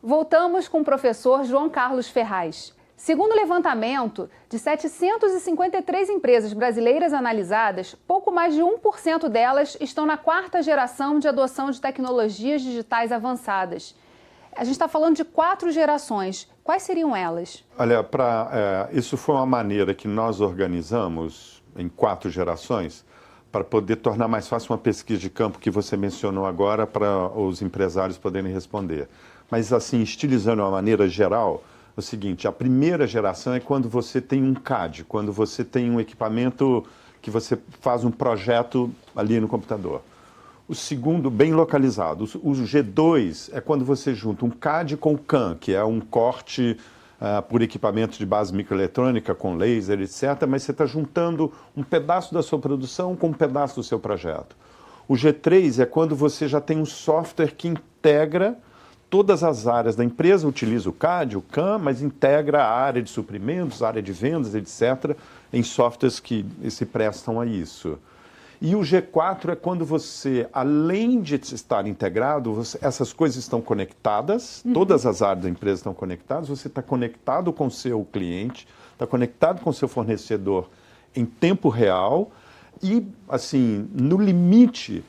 Voltamos com o professor João Carlos Ferraz. Segundo o levantamento, de 753 empresas brasileiras analisadas, pouco mais de 1% delas estão na quarta geração de adoção de tecnologias digitais avançadas. A gente está falando de 4 gerações. Quais seriam elas? Olha, isso foi uma maneira que nós organizamos em 4 gerações para poder tornar mais fácil uma pesquisa de campo que você mencionou agora para os empresários poderem responder. Mas assim, estilizando de uma maneira geral, é o seguinte, a primeira geração é quando você tem um CAD, quando você tem um equipamento que você faz um projeto ali no computador. O segundo, bem localizado. O G2 é quando você junta um CAD com o CAM, que é um corte por equipamento de base microeletrônica, com laser, etc., mas você está juntando um pedaço da sua produção com um pedaço do seu projeto. O G3 é quando você já tem um software que integra todas as áreas da empresa, utiliza o CAD, o CAM, mas integra a área de suprimentos, a área de vendas, etc., em softwares que se prestam a isso. E o G4 é quando você, além de estar integrado, essas coisas estão conectadas, todas as áreas da empresa estão conectadas, você está conectado com o seu cliente, está conectado com o seu fornecedor em tempo real e, assim, no limite,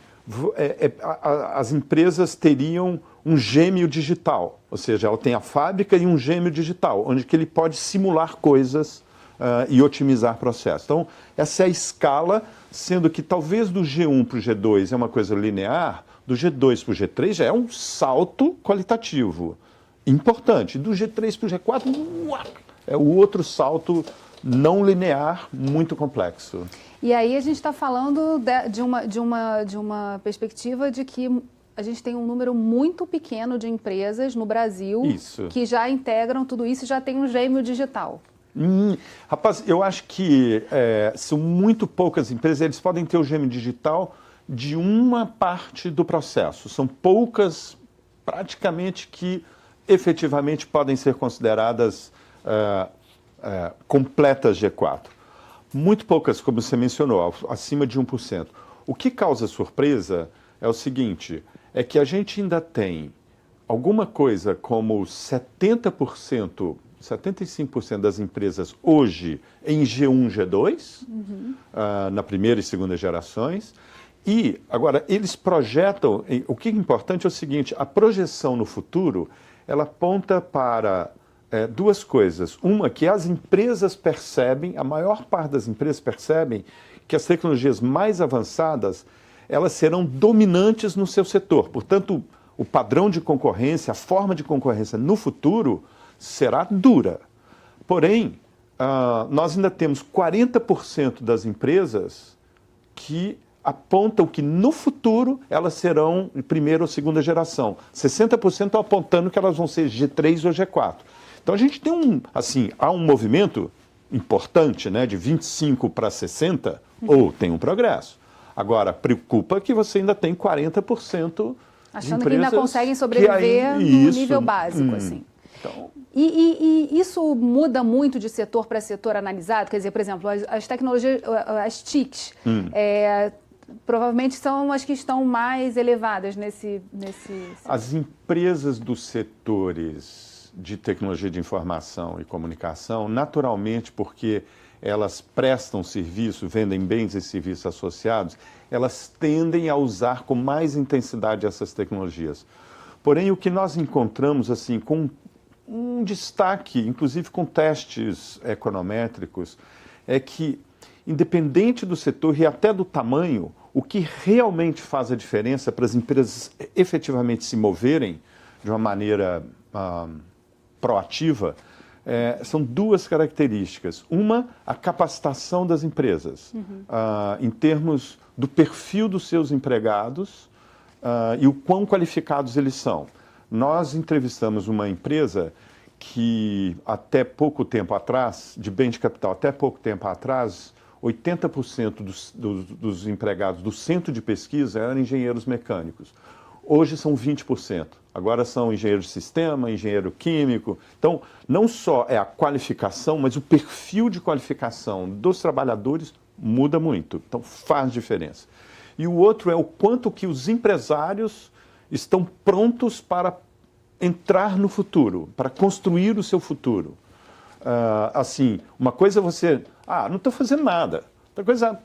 as empresas teriam um gêmeo digital, ou seja, ela tem a fábrica e um gêmeo digital, onde que ele pode simular coisas e otimizar processos. Então, essa é a escala, sendo que talvez do G1 para o G2 é uma coisa linear, do G2 para o G3 já é um salto qualitativo importante. Do G3 para o G4 é o outro salto não linear muito complexo. E aí a gente está falando de uma perspectiva de que a gente tem um número muito pequeno de empresas no Brasil que já integram tudo isso e já tem um gêmeo digital. Rapaz, eu acho que são muito poucas empresas, eles podem ter o gêmeo digital de uma parte do processo. São poucas, praticamente, que efetivamente podem ser consideradas completas G4. Muito poucas, como você mencionou, acima de 1%. O que causa surpresa é o seguinte, é que a gente ainda tem alguma coisa como 75% das empresas hoje em G1, G2, na primeira e segunda gerações. E, agora, eles projetam, o que é importante é o seguinte, a projeção no futuro, ela aponta para duas coisas. Uma, que as empresas percebem, a maior parte das empresas percebem que as tecnologias mais avançadas, elas serão dominantes no seu setor. Portanto, o padrão de concorrência, a forma de concorrência no futuro será dura. Porém, nós ainda temos 40% das empresas que apontam que no futuro elas serão de primeira ou segunda geração. 60% estão apontando que elas vão ser G3 ou G4. Então a gente tem há um movimento importante, né, de 25 para 60, ou tem um progresso. Agora, preocupa que você ainda tem 40% achando que ainda conseguem sobreviver no nível básico, assim. Então... E isso muda muito de setor para setor analisado? Quer dizer, por exemplo, as tecnologias, as TICs, provavelmente são as que estão mais elevadas nesse... As empresas dos setores de tecnologia de informação e comunicação, naturalmente, porque elas prestam serviço, vendem bens e serviços associados, elas tendem a usar com mais intensidade essas tecnologias. Porém, o que nós encontramos, assim, com um destaque, inclusive com testes econométricos, é que, independente do setor e até do tamanho, o que realmente faz a diferença para as empresas efetivamente se moverem de uma maneira proativa, são duas características. Uma, a capacitação das empresas, em termos do perfil dos seus empregados e o quão qualificados eles são. Nós entrevistamos uma empresa que até pouco tempo atrás, de bem de capital, até pouco tempo atrás, 80% dos empregados do centro de pesquisa eram engenheiros mecânicos. Hoje são 20%. Agora são engenheiro de sistema, engenheiro químico. Então, não só é a qualificação, mas o perfil de qualificação dos trabalhadores muda muito. Então, faz diferença. E o outro é o quanto que os empresários estão prontos para entrar no futuro, para construir o seu futuro. Assim, uma coisa é você, não estou fazendo nada. Outra coisa,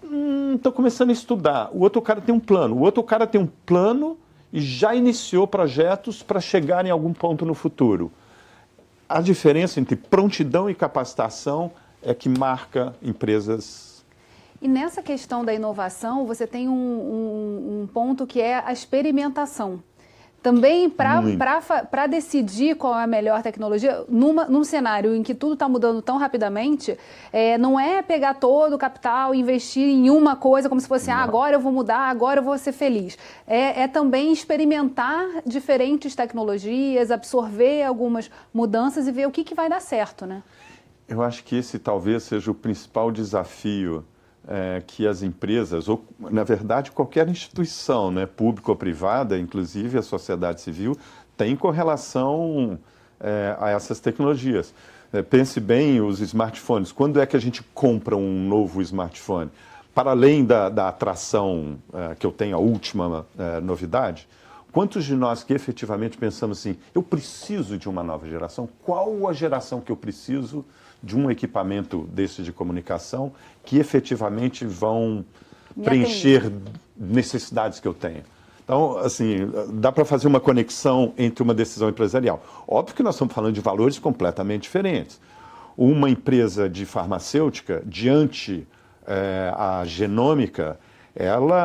estou começando a estudar. O outro cara tem um plano. O outro cara tem um plano e já iniciou projetos para chegar em algum ponto no futuro. A diferença entre prontidão e capacitação é que marca empresas. E nessa questão da inovação, você tem um ponto que é a experimentação. Também para decidir qual é a melhor tecnologia, num cenário em que tudo está mudando tão rapidamente, não é pegar todo o capital e investir em uma coisa como se fosse, agora eu vou mudar, agora eu vou ser feliz. É também experimentar diferentes tecnologias, absorver algumas mudanças e ver o que vai dar certo, né? Eu acho que esse talvez seja o principal desafio que as empresas, ou na verdade qualquer instituição, né, pública ou privada, inclusive a sociedade civil, tem com relação a essas tecnologias. Pense bem os smartphones. Quando é que a gente compra um novo smartphone? Para além da atração que eu tenho, a última novidade, quantos de nós que efetivamente pensamos assim, eu preciso de uma nova geração? Qual a geração que eu preciso de um equipamento desse de comunicação que efetivamente vão preencher necessidades que eu tenho? Então, assim, dá para fazer uma conexão entre uma decisão empresarial. Óbvio que nós estamos falando de valores completamente diferentes. Uma empresa de farmacêutica, diante a genômica,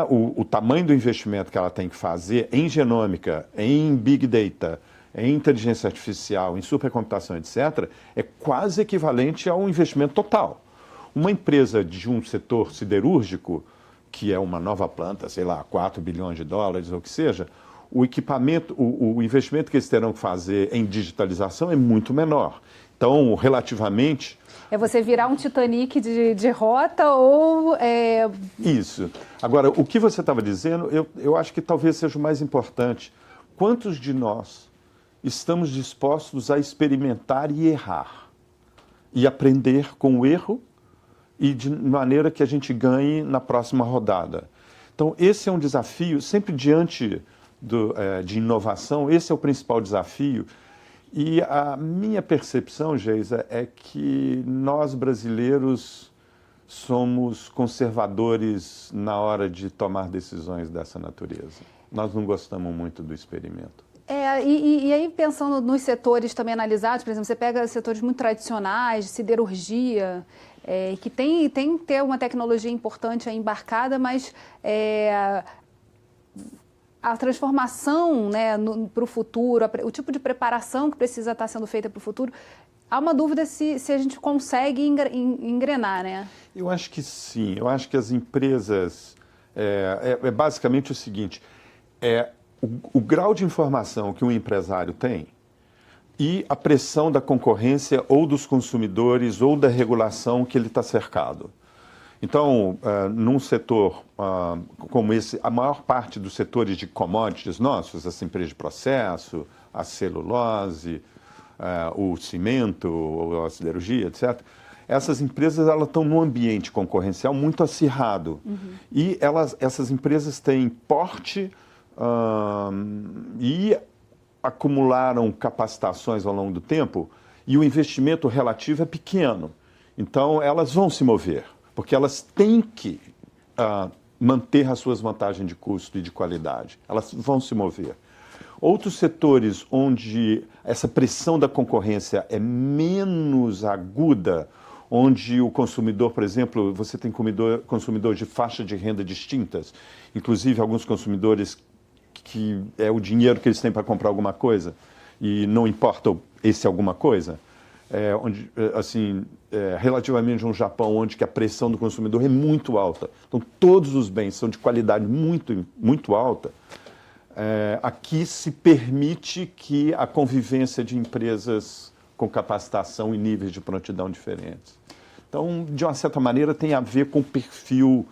o tamanho do investimento que ela tem que fazer em genômica, em big data, em inteligência artificial, em supercomputação, etc., é quase equivalente ao investimento total. Uma empresa de um setor siderúrgico, que é uma nova planta, sei lá, 4 bilhões de dólares ou o que seja, o equipamento, o investimento que eles terão que fazer em digitalização é muito menor. Então, relativamente... É você virar um Titanic de rota ou... Isso. Agora, o que você estava dizendo, eu acho que talvez seja o mais importante. Quantos de nós estamos dispostos a experimentar e errar? E aprender com o erro e de maneira que a gente ganhe na próxima rodada. Então, esse é um desafio, sempre diante de inovação, esse é o principal desafio. E a minha percepção, Geisa, é que nós brasileiros somos conservadores na hora de tomar decisões dessa natureza. Nós não gostamos muito do experimento. E aí pensando nos setores também analisados, por exemplo, você pega setores muito tradicionais, de siderurgia, que tem que ter uma tecnologia importante aí embarcada, mas a transformação, né, para o futuro, o tipo de preparação que precisa estar sendo feita para o futuro, há uma dúvida se a gente consegue engrenar, né? Eu acho que sim. Eu acho que as empresas... É basicamente o seguinte, o grau de informação que um empresário tem e a pressão da concorrência ou dos consumidores ou da regulação que ele está cercado. Então, num setor como esse, a maior parte dos setores de commodities nossos, as empresas de processo, a celulose, o cimento, a siderurgia, etc., essas empresas elas estão num ambiente concorrencial muito acirrado. E essas empresas têm porte e acumularam capacitações ao longo do tempo e o investimento relativo é pequeno. Então, elas vão se mover, porque elas têm que manter as suas vantagens de custo e de qualidade. Elas vão se mover. Outros setores onde essa pressão da concorrência é menos aguda, onde o consumidor, por exemplo, você tem consumidores de faixa de renda distintas, inclusive alguns consumidores que é o dinheiro que eles têm para comprar alguma coisa e não importa esse alguma coisa, relativamente a um Japão onde que a pressão do consumidor é muito alta. Então, todos os bens são de qualidade muito, muito alta. Aqui se permite que a convivência de empresas com capacitação e níveis de prontidão diferentes. Então, de uma certa maneira, tem a ver com o perfil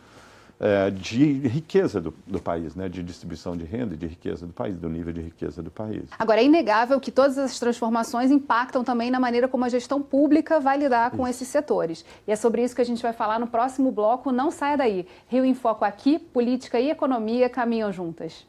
de riqueza do país, né? De distribuição de renda e de riqueza do país, do nível de riqueza do país. Agora, é inegável que todas essas transformações impactam também na maneira como a gestão pública vai lidar com esses setores. E é sobre isso que a gente vai falar no próximo bloco. Não saia daí. Rio em Foco aqui, política e economia caminham juntas.